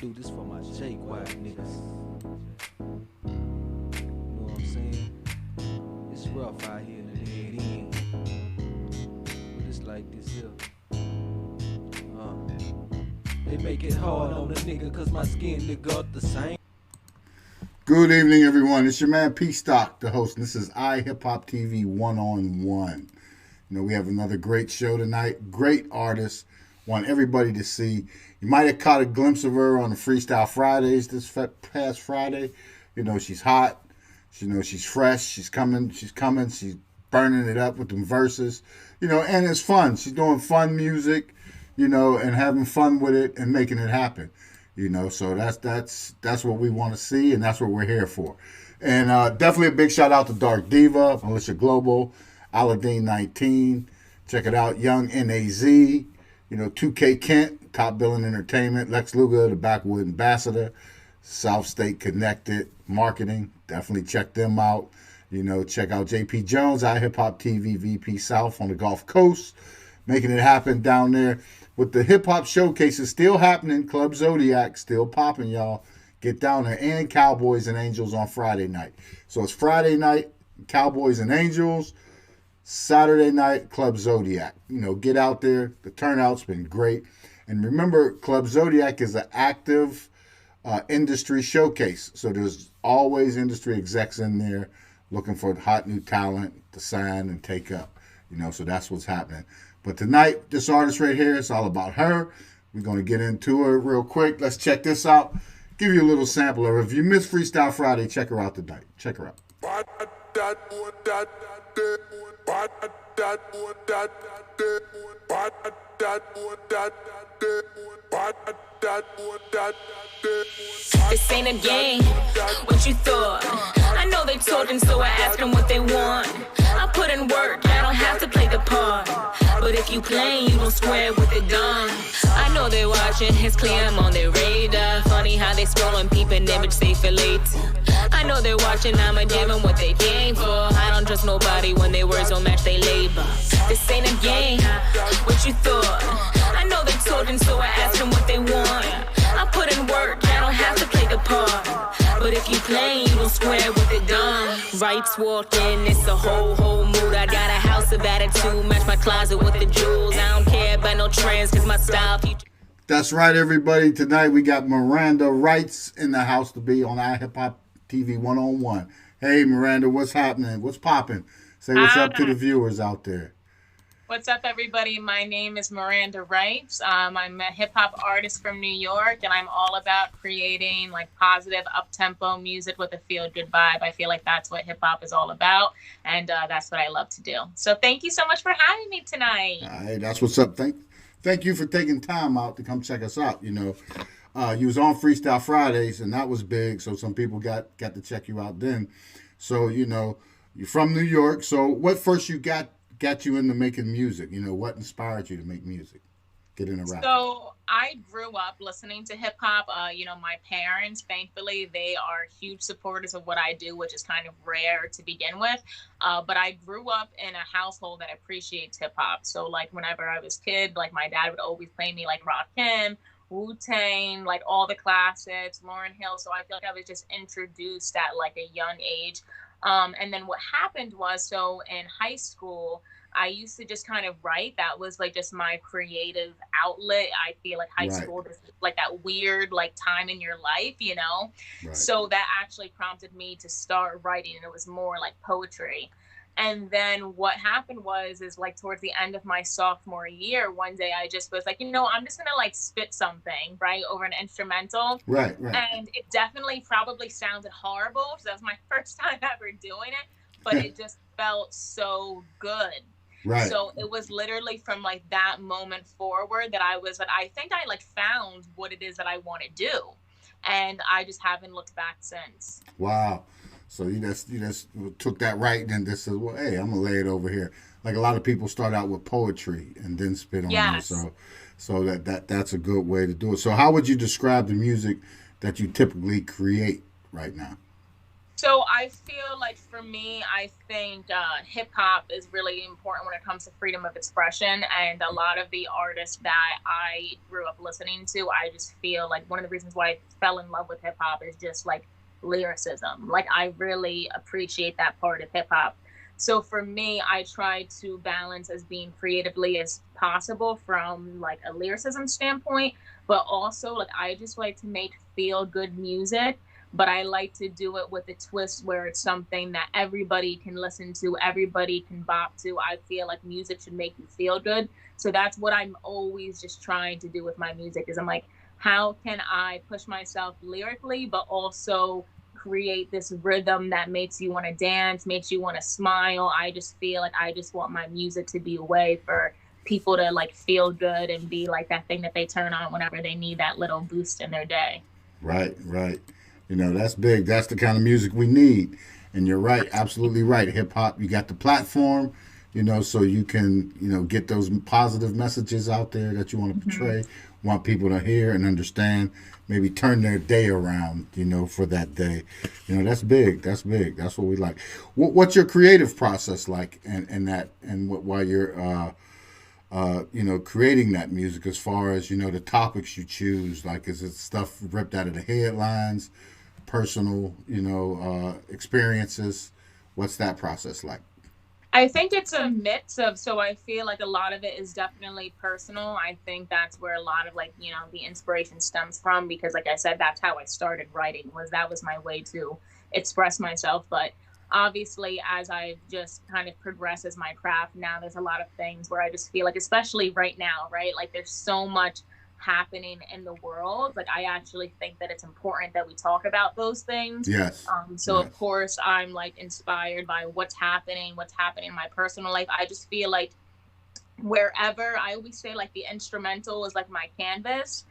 do this for my J Quiet niggas. You know what I'm saying? It's rough out here in the dead end. But it's like this here. They make it hard on the nigga cause my skin nigga up the same. Good evening, everyone. It's your man PSTOCK, the host, and this is iHipHopTV One-on-One. You know, we have another great show tonight. Great artist. Want everybody to see. You might have caught a glimpse of her on the Freestyle Fridays this past Friday. You know, she's hot. You know, she's fresh. She's coming. She's burning it up with them verses. You know, and it's fun. She's doing fun music, you know, and having fun with it and making it happen. You know, so that's what we want to see, and that's what we're here for. And definitely a big shout out to Dark Diva, Militia Global, Aladdin 19. Check it out, Young NAZ, you know, 2K Kent, Top Billing Entertainment, Lex Luger, the Backwood Ambassador, South State Connected Marketing. Definitely check them out. You know, check out JP Jones, iHipHopTV VP South on the Gulf Coast, making it happen down there. With the hip-hop showcases still happening, Club Zodiac still popping, y'all. Get down there. And Cowboys and Angels on Friday night. So it's Friday night, Cowboys and Angels. Saturday night, Club Zodiac. You know, get out there. The turnout's been great. And remember, Club Zodiac is an active industry showcase. So there's always industry execs in there looking for hot new talent to sign and take up. You know, so that's what's happening. But tonight, this artist right here, it's all about her. We're going to get into her real quick. Let's check this out. Give you a little sample of her. If you missed Freestyle Friday, check her out tonight. Check her out. This ain't a game, what you thought? I know they talking, so I ask them what they want. I put in work, I don't have to play the part. But if you playing, you don't square with the gun. I know they're watching, it's clear I'm on their radar. Funny how they scrollin', peeping image safe for late. I know they're watching, I'ma give them what they came for. I don't trust nobody when their words don't match their labor. This ain't a game, what you thought? I know they're talking, so I ask them what they want. I put in work, I don't have to play the part. But if you playing, you don't square with the done. Rights walking, it's a whole mood. I got a house of attitude, match my closet with the jewels. I don't care about no trends, cause my style future. That's right, everybody. Tonight we got Miranda Rights in the house to be on iHipHopTV One-on-One. Hey, Miranda, what's happening? What's popping? Say what's up to the viewers out there. What's up, everybody? My name is Miranda Rights. I'm a hip-hop artist from New York, and I'm all about creating like positive, up-tempo music with a feel-good vibe. I feel like that's what hip-hop is all about, and that's what I love to do. So thank you so much for having me tonight. Hey, that's what's up. Thank you for taking time out to come check us out. You know, you was on Freestyle Fridays, and that was big, so some people got to check you out then. So, you know, you're from New York. So what first got you into making music? You know, what inspired you to make music, get into rap? So I grew up listening to hip hop. You know, my parents, thankfully, they are huge supporters of what I do, which is kind of rare to begin with. But I grew up in a household that appreciates hip hop. So like whenever I was a kid, like my dad would always play me like Rakim, Wu-Tang, like all the classics, Lauryn Hill. So I feel like I was just introduced at like a young age. And then what happened was, so in high school, I used to just kind of write. That was like just my creative outlet. I feel like high school is like that weird like time in your life, you know? Right. So that actually prompted me to start writing, and it was more like poetry. And then what happened is like towards the end of my sophomore year, one day I just was like, you know, I'm just going to like spit something, right, over an instrumental. Right. And it definitely probably sounded horrible. So that was my first time ever doing it, but it just felt so good. Right. So it was literally from like that moment forward that I was like, I think I like found what it is that I want to do. And I just haven't looked back since. Wow. So you just took that right and then just said, well, hey, I'm gonna lay it over here. Like a lot of people start out with poetry and then spit on it. So that's a good way to do it. So how would you describe the music that you typically create right now? So I feel like for me, I think hip hop is really important when it comes to freedom of expression. And a lot of the artists that I grew up listening to, I just feel like one of the reasons why I fell in love with hip hop is just like lyricism. Like I really appreciate that part of hip hop. So for me, I try to balance as being creatively as possible from like a lyricism standpoint, but also like I just like to make feel good music, but I like to do it with a twist where it's something that everybody can listen to, everybody can bop to. I feel like music should make you feel good. So that's what I'm always just trying to do with my music is I'm like, how can I push myself lyrically, but also create this rhythm that makes you want to dance, makes you want to smile. I just feel like I just want my music to be a way for people to like feel good and be like that thing that they turn on whenever they need that little boost in their day. Right, right. You know, that's big. That's the kind of music we need. And you're right, absolutely right. Hip hop, you got the platform, you know, so you can, you know, get those positive messages out there that you want to portray, want people to hear and understand, maybe turn their day around, you know, for that day. You know, that's big. That's big. That's what we like. What's your creative process like while you're you know, creating that music as far as, you know, the topics you choose? Like, is it stuff ripped out of the headlines, personal, you know, experiences? What's that process like? I think it's a mix of, so I feel like a lot of it is definitely personal. I think that's where a lot of like, you know, the inspiration stems from because like I said, that's how I started writing that was my way to express myself. But obviously as I've just kind of progressed as my craft now, there's a lot of things where I just feel like, especially right now, right? Like there's so much happening in the world. Like I actually think that it's important that we talk about those things. Yes. So Yes. of course I'm like inspired by what's happening in my personal life. I just feel like wherever I always say like the instrumental is like my canvas.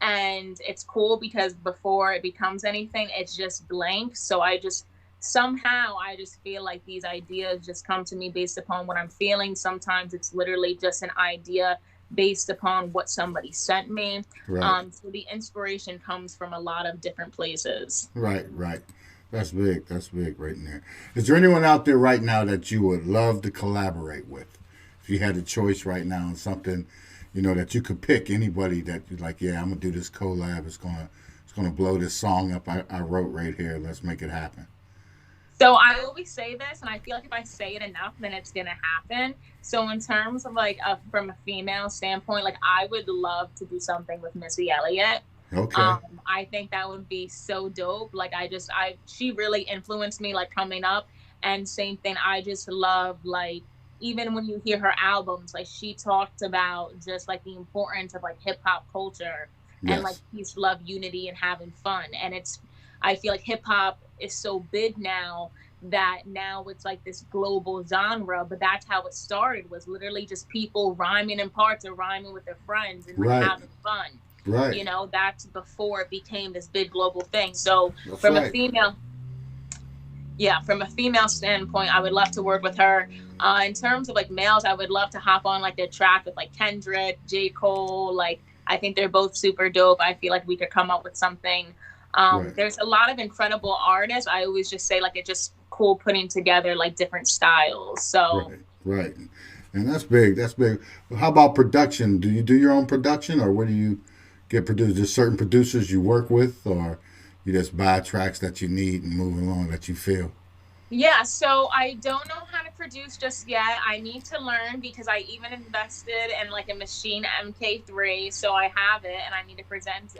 And it's cool because before it becomes anything, it's just blank. So I just somehow I just feel like these ideas just come to me based upon what I'm feeling. Sometimes it's literally just an idea based upon what somebody sent me. Right. So the inspiration comes from a lot of different places. Right, right. That's big. That's big right in there. Is there anyone out there right now that you would love to collaborate with? If you had a choice right now on something, you know, that you could pick anybody that you're like, yeah, I'm gonna do this collab. It's gonna blow this song up I wrote right here. Let's make it happen. So I always say this, and I feel like if I say it enough, then it's gonna happen. So in terms of like from a female standpoint, like I would love to do something with Missy Elliott. Okay. I think that would be so dope. Like she really influenced me like coming up. And same thing, I just love like even when you hear her albums, like she talked about just like the importance of like hip hop culture and like Yes. peace, love, unity, and having fun. And I feel like hip hop is so big now that now it's like this global genre, but that's how it started, was literally just people rhyming in parts or rhyming with their friends and like Right. having fun. Right. You know, that's before it became this big global thing. So That's from right. a female, yeah, from a female standpoint, I would love to work with her. In terms of like males, I would love to hop on like the track with like Kendrick, J. Cole. Like I think they're both super dope. I feel like we could come up with something. Right. There's a lot of incredible artists. I always just say like it's just cool putting together like different styles. So Right. Right. And that's big. That's big. How about production? Do you do your own production, or where do you get produced? There's certain producers you work with, or you just buy tracks that you need and move along that you feel? yeah, so I don't know how to produce just yet. I need to learn because I even invested in like a machine MK3, so I have it and I need to prevent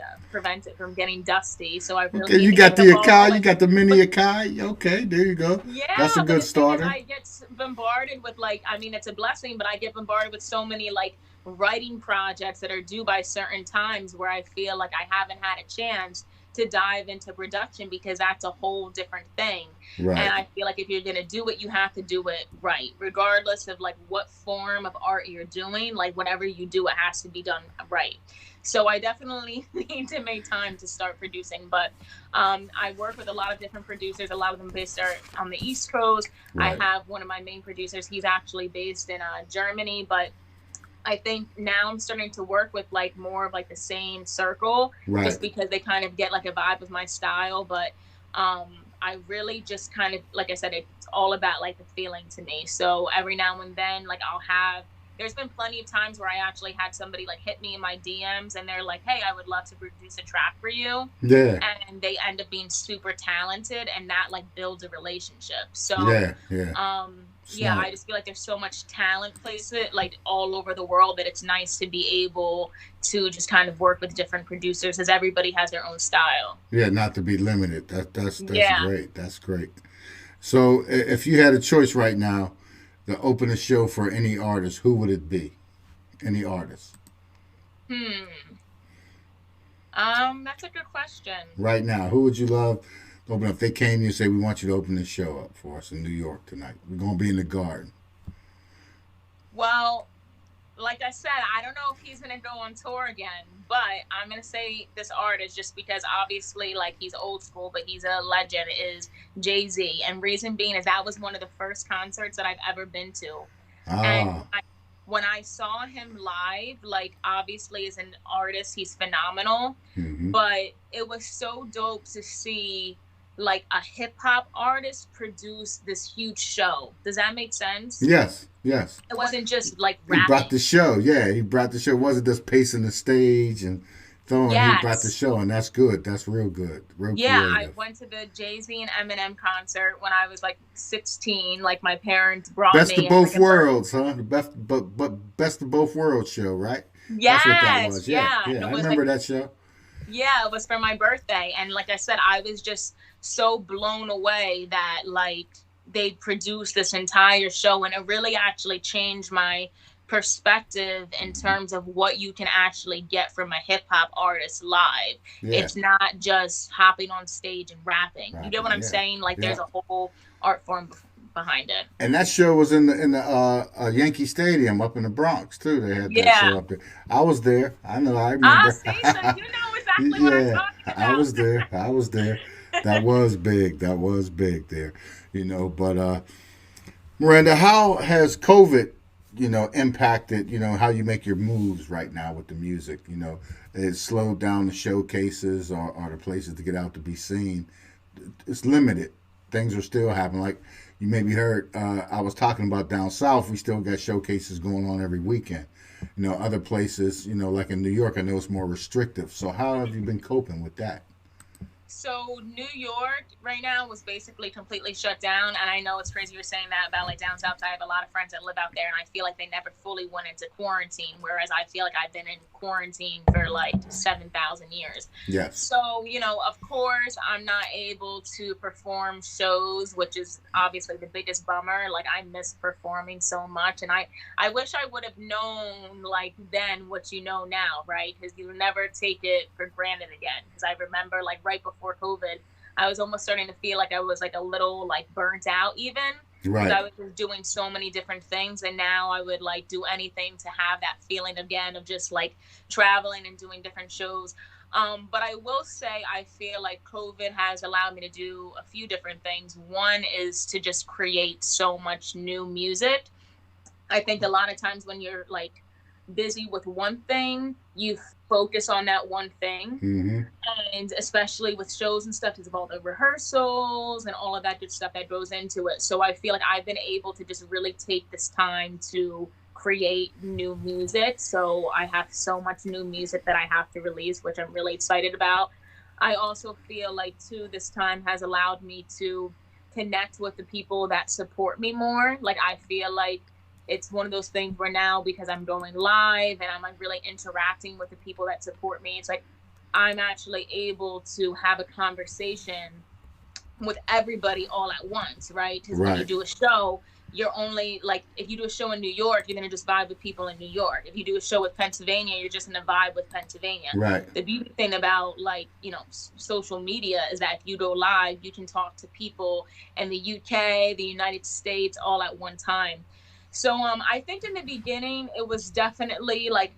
it from getting dusty. So I really Okay, need you to got get the the ball Akai, you rolling. got the But mini Akai. Okay, there you go. That's a yeah, but good the thing is, starter. I get bombarded with like, I mean, it's a blessing, but I get bombarded with so many like writing projects that are due by certain times where I feel like I haven't had a chance to dive into production because that's a whole different thing. And Right. I feel like if you're going to do it, you have to do it right, regardless of like what form of art you're doing. Like whatever you do, it has to be done right. So I definitely need to make time to start producing. But I work with a lot of different producers. A lot of them based are on the East Coast. I Right. have one of my main producers. He's actually based in Germany, but I think now I'm starting to work with like more of like the same circle Right. just because they kind of get like a vibe of my style. But I really just kind of, like I said, it's all about like the feeling to me. So every now and then, like there's been plenty of times where I actually had somebody like hit me in my DMs and they're like, hey, I would love to produce a track for you. Yeah. And they end up being super talented, and that like builds a relationship. So Yeah. I just feel like there's so much talent placed like all over the world that it's nice to be able to just kind of work with different producers, as everybody has their own style. Yeah, not to be limited. That's great. That's great. So if you had a choice right now to open a show for any artist, who would it be? Any artist? That's a good question. Right now, who would you love to open up? If they came to you and say, we want you to open this show up for us in New York tonight. We're going to be in the Garden. Well, like I said, I don't know if he's going to go on tour again, but I'm going to say this artist just because obviously like he's old school, but he's a legend, is Jay-Z. And reason being is that was one of the first concerts that I've ever been to. And when I saw him live, like obviously as an artist, he's phenomenal, but it was so dope to see like a hip hop artist produce this huge show. Does that make sense? Yes. It wasn't just like rapping. He brought the show. Yeah, he brought the show. It wasn't just pacing the stage and throwing. He brought the show, and that's good. That's real good. Real creative. I went to the Jay-Z and Eminem concert when I was like 16. Like my parents brought me. Best of both worlds, huh? The best of both worlds show, right? Yes. That's what that was. Yeah. I remember like, that show. Yeah, it was for my birthday, and like I said, I was just so blown away that like they produced this entire show, and it really actually changed my perspective in terms of what you can actually get from a hip-hop artist live. It's not just hopping on stage and rapping. You get what I'm saying? Like there's a whole art form behind it. And that show was in the Yankee Stadium up in the Bronx too. They had that show up there. I was there. I remember. See, so you know exactly what I'm talking about. I was there. That was big. That was big there. But Miranda, how has COVID, impacted, how you make your moves right now with the music? It slowed down the showcases or the places to get out to be seen. It's limited. Things are still happening. Like you maybe heard, I was talking about down south, we still got showcases going on every weekend. Other places, like in New York, I know it's more restrictive. So how have you been coping with that? So New York right now was basically completely shut down, and I know it's crazy you're saying that about like down south. I have a lot of friends that live out there, and I feel like they never fully went into quarantine, whereas I feel like I've been in quarantine for like 7,000 years. Yes. So, of course, I'm not able to perform shows, which is obviously the biggest bummer. Like I miss performing so much, and I wish I would have known like then what you know now, right? Because you never take it for granted again. Because I remember like right before COVID, I was almost starting to feel like I was like a little like burnt out even. Right. Because I was just doing so many different things, and now I would like do anything to have that feeling again of just like traveling and doing different shows. But I will say I feel like COVID has allowed me to do a few different things. One is to just create so much new music. I think a lot of times when you're like busy with one thing, you focus on that one thing. And especially with shows and stuff, because of all the rehearsals and all of that good stuff that goes into it. So I feel like I've been able to just really take this time to create new music. So I have so much new music that I have to release, which I'm really excited about. I also feel like too, this time has allowed me to connect with the people that support me more. Like I feel like it's one of those things where now, because I'm going live and I'm like really interacting with the people that support me, it's like I'm actually able to have a conversation with everybody all at once, right? Because when you do a show, you're only like, if you do a show in New York, you're going to just vibe with people in New York. If you do a show with Pennsylvania, you're just going to vibe with Pennsylvania. Right. The beauty thing about like, social media is that if you go live, you can talk to people in the UK, the United States, all at one time. So I think in the beginning, it was definitely like,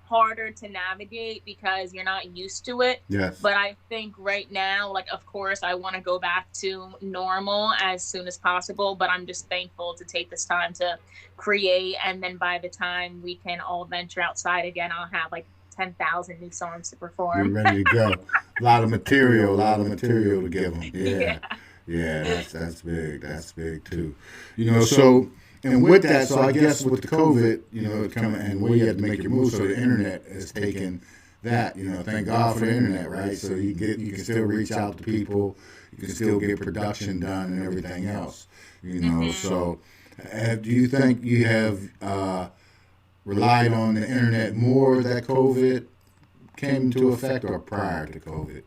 harder to navigate because you're not used to it. Yes. But I think right now, like, of course, I want to go back to normal as soon as possible. But I'm just thankful to take this time to create. And then by the time we can all venture outside again, I'll have like 10,000 new songs to You're perform. ready to go. A lot of material to give them. Yeah. Yeah, that's big. That's big too. So and with that, so I guess with the COVID, coming and where you have to make your move, so the internet has taken that. Thank God for the internet, right? So you can still reach out to people, you can still get production done and everything else. So do you think you have relied on the internet more that COVID came into effect or prior to COVID?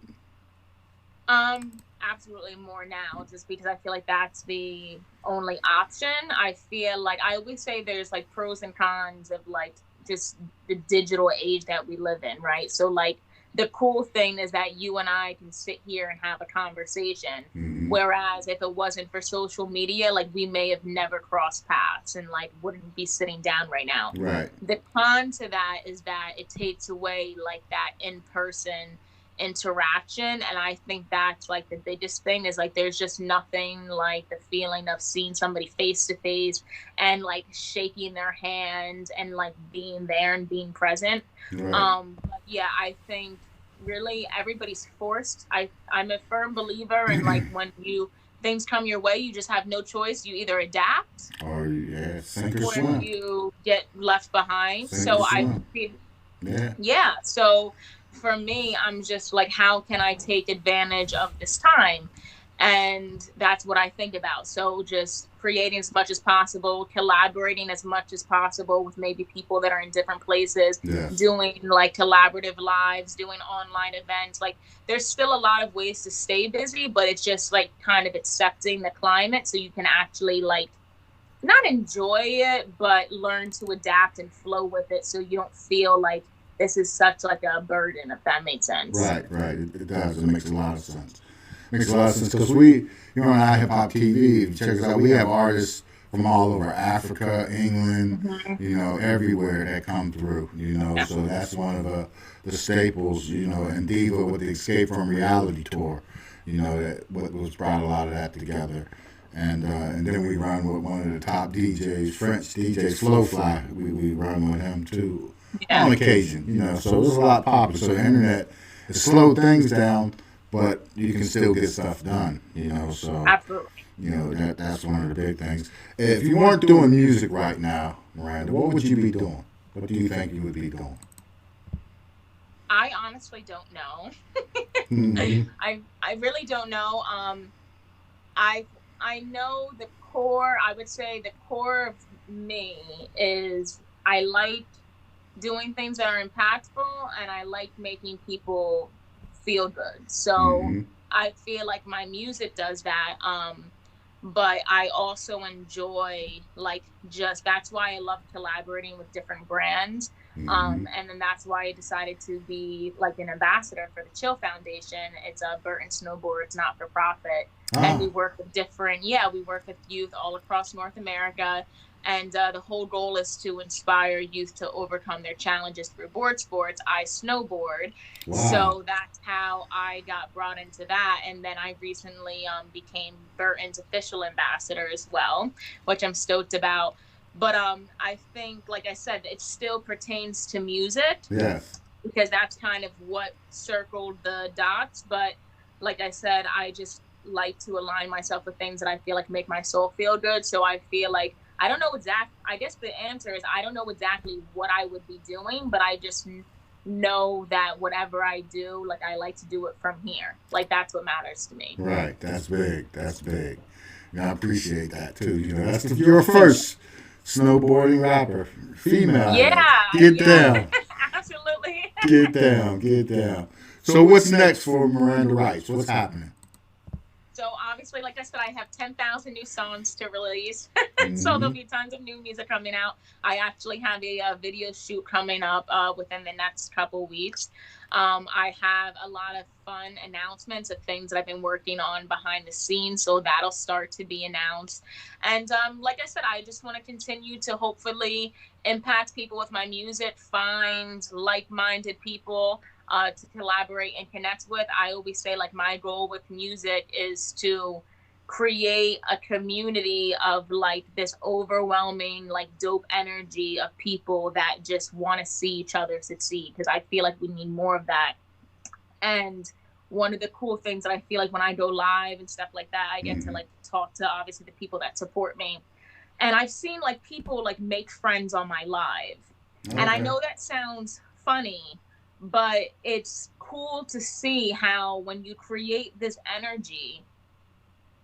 Absolutely more now, just because I feel like that's the only option. I feel like I always say there's like pros and cons of like just the digital age that we live in, right? So like the cool thing is that you and I can sit here and have a conversation. Mm-hmm. Whereas if it wasn't for social media, like we may have never crossed paths and like wouldn't be sitting down right now. Right. The con to that is that it takes away like that in-person interaction, and I think that's like the biggest thing is like there's just nothing like the feeling of seeing somebody face to face and like shaking their hand and like being there and being present. Right. But yeah, I think really everybody's forced. I'm a firm believer in like when things come your way, you just have no choice. You either adapt or sink or or swim. you get left behind. Sink So or I swim. feel Yeah. so for me, I'm just like, how can I take advantage of this time? And that's what I think about. So just creating as much as possible, collaborating as much as possible with maybe people that are in different places, Yes. doing like collaborative lives, doing online events. Like there's still a lot of ways to stay busy, but it's just like kind of accepting the climate so you can actually like not enjoy it, but learn to adapt and flow with it so you don't feel like this is such like a burden, if that makes sense. Right. It does. It makes a lot of sense. Makes a lot of sense because we, on iHipHopTV, if you check us out, we have artists from all over Africa, England, Mm-hmm. Everywhere that come through, So that's one of the staples, and Diva with the Escape from Reality tour, that what was brought a lot of that together. And then we run with one of the top DJs, French DJs, Flowfly. We run with him too. Yeah. On occasion, so it's a lot popular. So the internet has slowed things down, but you can still get stuff done, So Absolutely. that's one of the big things. If you weren't doing music right now, Miranda, what would you be doing? What do you think you would be doing? I honestly don't know. Mm-hmm. I really don't know. I know the core. I would say the core of me is I like doing things that are impactful, and I like making people feel good. So I feel like my music does that. But I also enjoy that's why I love collaborating with different brands. And then that's why I decided to be like an ambassador for the Chill Foundation. It's a Burton Snowboard. It's not for profit. And we work with we work with youth all across North America. And the whole goal is to inspire youth to overcome their challenges through board sports. I snowboard. Wow. So that's how I got brought into that. And then I recently became Burton's official ambassador as well, which I'm stoked about. But I think, like I said, it still pertains to music. Yes. Because that's kind of what circled the dots. But like I said, I just like to align myself with things that I feel like make my soul feel good. So I feel like I don't know I guess the answer is I don't know exactly what I would be doing, but I just know that whatever I do, like I like to do it from here. Like that's what matters to me. Right. That's big. I appreciate that too. You're a first snowboarding rapper, female. Yeah. Get down. Absolutely. Get down. So what's next for Miranda Rights? What's happening? So obviously, like I said, I have 10,000 new songs to release. So there'll be tons of new music coming out. I actually have a video shoot coming up within the next couple weeks. I have a lot of fun announcements of things that I've been working on behind the scenes. So that'll start to be announced. And like I said, I just want to continue to hopefully impact people with my music, find like-minded people to collaborate and connect with. I always say like my goal with music is to create a community of like this overwhelming, like dope energy of people that just want to see each other succeed. Because I feel like we need more of that. And one of the cool things that I feel like when I go live and stuff like that, I get to like talk to obviously the people that support me. And I've seen like people like make friends on my live. Okay. And I know that sounds funny, but it's cool to see how when you create this energy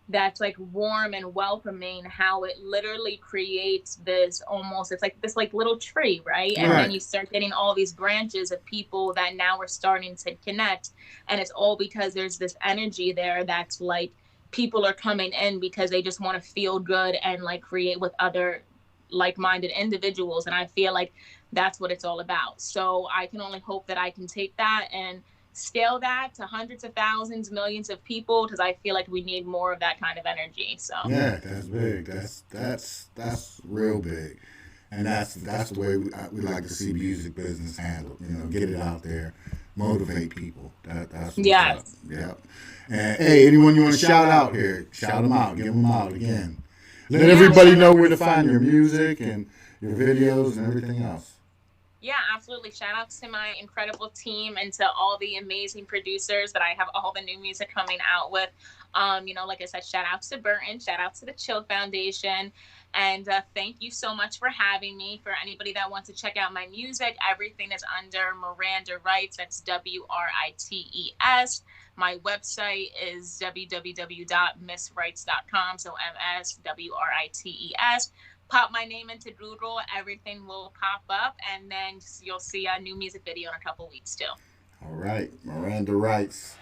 that's like warm and welcoming, how it literally creates this almost, it's like this like little tree, right? And then you start getting all these branches of people that now are starting to connect. And it's all because there's this energy there that's like people are coming in because they just want to feel good and like create with other like-minded individuals. And I feel like that's what it's all about. So I can only hope that I can take that and scale that to hundreds of thousands, millions of people, because I feel like we need more of that kind of energy. So yeah, that's big. That's real big, and that's the way we like to see music business handled. You know, get it out there, motivate people. That's yeah. Yep. And hey, anyone you want to shout out here, shout them out, give them out again. Let everybody know where to find your music and your videos and everything else. Yeah, absolutely. Shout out to my incredible team and to all the amazing producers that I have all the new music coming out with. You know, like I said, shout out to Burton, shout out to the Chill Foundation. And thank you so much for having me. For anybody that wants to check out my music, everything is under Miranda Rights. That's WRITES. My website is www.missrights.com. So MSWRITES. Pop my name into Google, everything will pop up, and then you'll see a new music video in a couple weeks too. All right, Miranda Rights.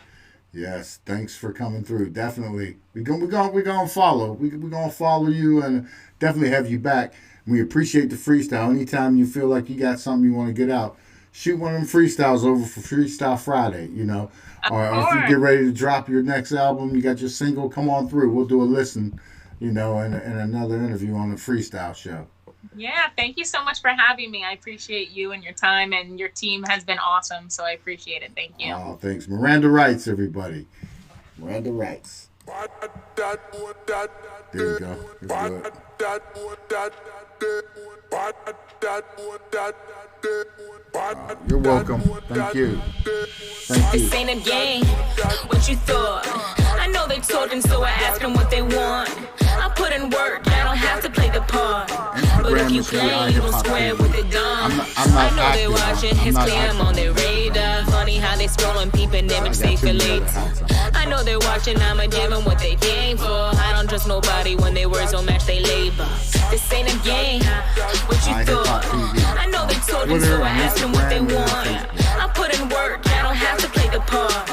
Yes, thanks for coming through. Definitely, we're gonna follow. We're gonna follow you and definitely have you back. We appreciate the freestyle. Anytime you feel like you got something you want to get out, shoot one of them freestyles over for Freestyle Friday. You know, or if you get ready to drop your next album, you got your single. Come on through. We'll do a listen. You know, and another interview on the freestyle show. Yeah, thank you so much for having me. I appreciate you and your time, and your team has been awesome, so I appreciate it. Thank you. Oh, thanks. Miranda Rights, everybody. Miranda Rights. There you go. You're welcome. Thank you. Thank you. This ain't a game. What you thought? I know they talking, so I ask them what they want. I put in work, I don't have to play the part. But if you play, you gon' square with the dumb. I know they watching, it's clear I'm on their radar. Funny how they scrollin', peeping image safe for later. I know they're watching, I'ma give them what they came for. I don't trust nobody when their words don't match their labor. This ain't a game. What you thought? I know they talking, so I ask them what they want. I put in work, I don't have to play the part.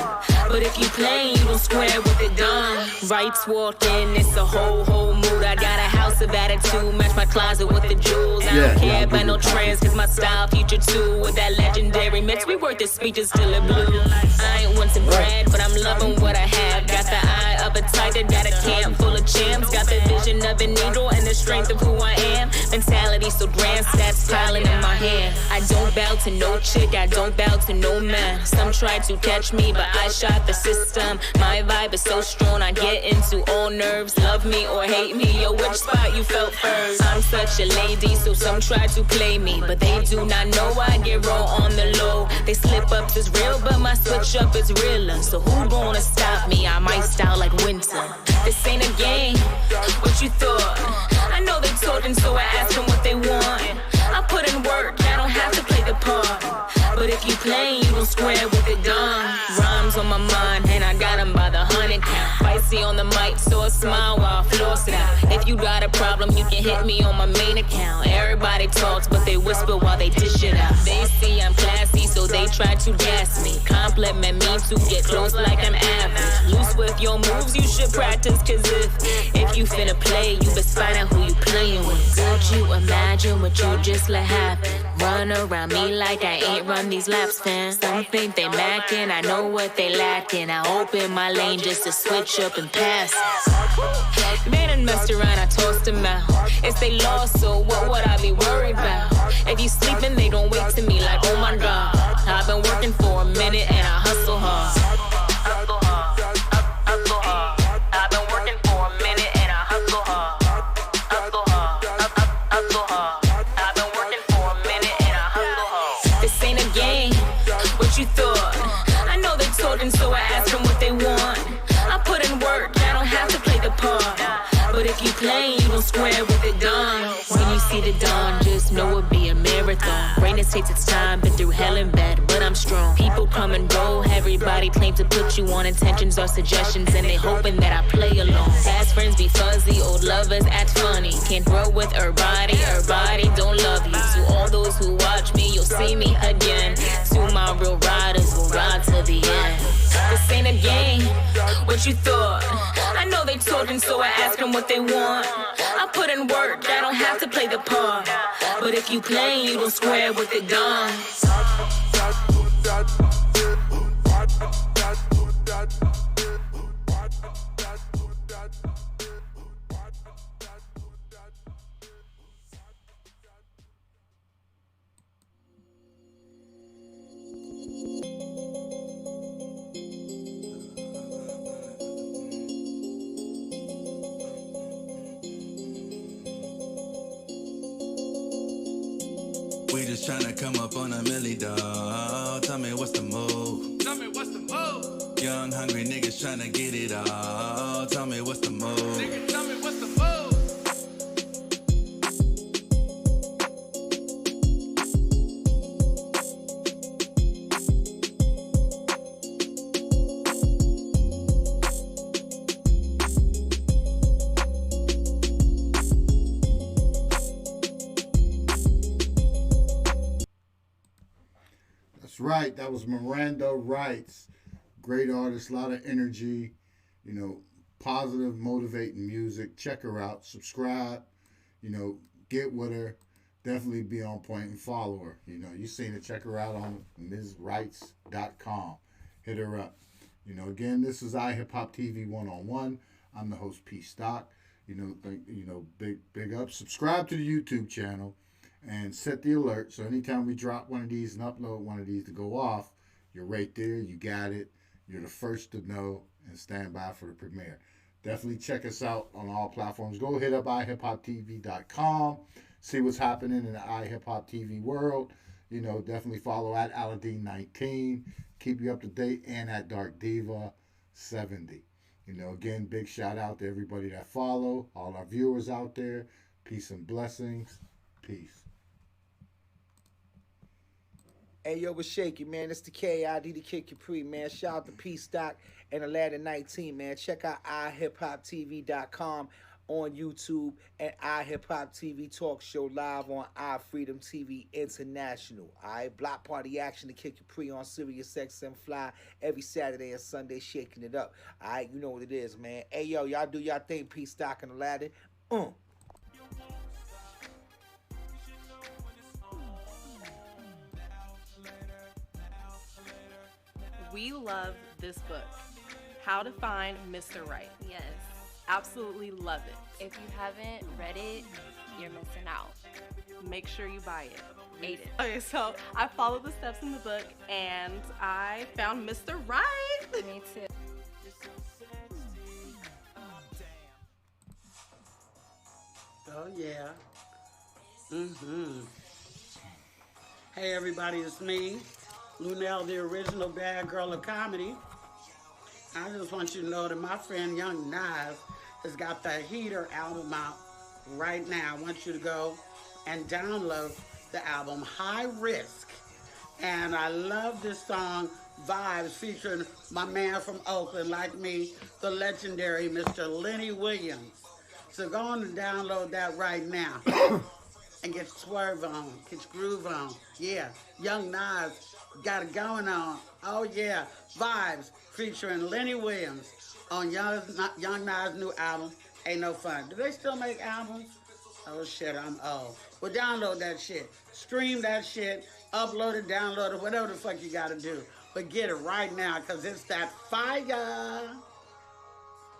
But if you play, you gon' square with the dumb. Rights walked in, it's a whole mood. I got a house of attitude, match my closet with the jewels. I don't care about no trends, cause my style featured too. With that legendary mix, we work the speeches till it blue. I ain't one to brag, but I'm loving what I have. Got the eye of a tiger, got a camp full of champs. Got the vision of an eagle and the strength of who I am. Mentality so grand, stats piling in my hand. I don't bow to no chick, I don't bow to no man. Some try to catch me, but I shot the system. My vibe is so strong, I get into all nerves. Love me or hate me, yo, which spot you felt first? I'm such a lady, so some try to play me, but they do not know I get raw on the low. They slip ups is real, but my switch up is realer. So who gonna stop me? I might style like winter. This ain't a game. What you thought? I know they talking, so I ask them what they want. I put in work, I don't have to play the part. But if you play, you gon' square with it done. Rhymes on my mind, and I got them by the 100 count. Feisty on the mic, so I smile while I floss it out. If you got a problem, you can hit me on my main account. Everybody talks, but they whisper while they dish it out. They see I'm classy, so they try to gas me. Compliment me to get close like I'm average. Loose with your moves, you should practice, cause if you finna play, you best find out who you playing with. Could you imagine what you just let happen? Run around me like I ain't run these laps, fam. Some think they mackin', I know what they lacking. I open my lane just to switch up and pass. They done messed around, I tossed them out. It's they lost, so what would I be worried about? If you sleeping, they gon' wake to me like, oh my God. I've been working for a minute and I hustle hard. I've been working for a minute. if you play, you gon' square with the dawn. When you see the dawn, just know it'll be a marathon. Greatness takes its time, been through hell and bad, but I'm strong. People come and go, everybody claim to put you on. Intentions or suggestions, and they hoping that I play along. Past friends be fuzzy, old lovers act funny. Can't grow with her body don't love you. To all those who watch me, you'll see me again. To my real riders, we'll ride to the end. This ain't a game, what you thought? I know they talking, so I ask them what they want. I put in work, I don't have to play the part. But if you play, you don't square with the dawn. We just tryna come up on a milli, dawg. Tell me what's the move? Tell me what's the move? Young, hungry niggas tryna get it all. Tell me what's the move? Nigga, tell me what's the move? Right, that was Miranda Wrights. Great artist, a lot of energy, you know, positive, motivating music. Check her out, subscribe, you know, get with her. Definitely be on point and follow her. You know, you seen her, check her out on MsWrights.com. Hit her up. You know, again, this is iHipHopTV one-on-one. I'm the host, PSTOCK. You know, big up. Subscribe to the YouTube channel. And set the alert so anytime we drop one of these and upload one of these to go off, you're right there, you got it, you're the first to know, and stand by for the premiere. Definitely check us out on all platforms. Go hit up iHipHopTV.com, see what's happening in the iHipHopTV world. You know, definitely follow at Aladdin19, keep you up to date, and at Dark Diva 70. You know, again, big shout out to everybody that follow, all our viewers out there. Peace and blessings. Peace. Hey, yo, what's shaking, man? It's the KID, the Kid Capri, man. Shout out to PSTOCK and Aladdin19, man. Check out iHipHopTV.com on YouTube and iHipHopTV Talk Show live on iFreedom TV International. All right, Block Party Action, the Kid Capri on Sirius XM Fly every Saturday and Sunday, shaking it up. All right, you know what it is, man. Hey, yo, y'all do y'all thing, PSTOCK and Aladdin. We love this book, How to Find Mr. Right. Yes. Absolutely love it. If you haven't read it, you're missing out. Make sure you buy it. Read it. Okay, so I followed the steps in the book and I found Mr. Right. Me too. Oh, yeah. Hey, everybody, it's me, Lunell, the original bad girl of comedy. I just want you to know that my friend Young Nas has got the Heater album out right now. I want you to go and download the album High Risk. And I love this song, Vibes, featuring my man from Oakland, like me, the legendary Mr. Lenny Williams. So go on and download that right now. And get swerve on, get groove on. Yeah, Young Nas got it going on. Oh yeah, Vibes featuring Lenny Williams on Young Nas' new album, Ain't No Fun. Do they still make albums? Oh shit, I'm old. Well, download that shit. Stream that shit, upload it, download it, whatever the fuck you gotta do. But get it right now, cause it's that fire.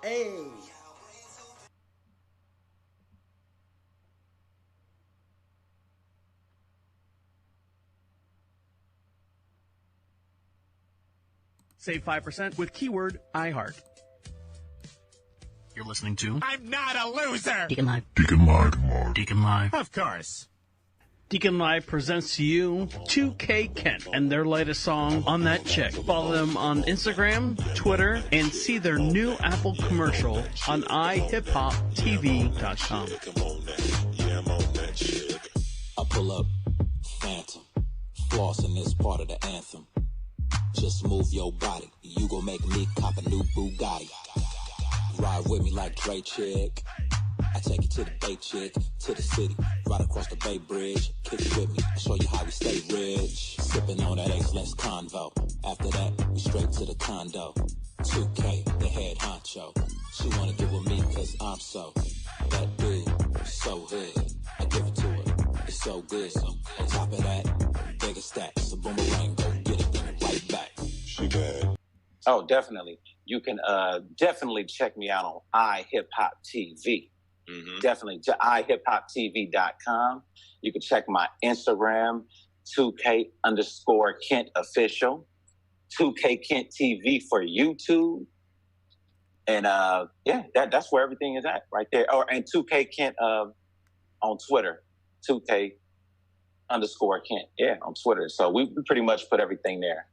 Hey. Save 5% with keyword iHeart. You're listening to I'm not a loser! Deacon Live. Deacon Live. Deacon Live. Of course. Deacon Live presents to you 2K Kent and their latest song, On That Chick. Follow them on Instagram, Twitter, and see their new Apple commercial on iHipHopTV.com. I pull up, phantom, flossing is part of the anthem. Just move your body, you gon' make me cop a new Bugatti. Ride with me like Dre Chick. I take you to the Bay Chick, to the city, right across the Bay Bridge. Kick it with me, I show you how we stay rich. Sipping on that excellence convo. After that, we straight to the condo. 2K, the head honcho. She wanna get with me cause I'm so that dude, so hood. I give it to her, it's so good. On top of that, bigger stacks, a boomerang, go get it, then right back. She bad. Oh, definitely. You can definitely check me out on iHipHopTV. Definitely, iHipHopTV.com. You can check my Instagram, 2K_Kent official, 2K Kent TV for YouTube. And yeah, that's where everything is at right there. And 2K Kent on Twitter, 2K_Kent. Yeah, on Twitter. So we pretty much put everything there.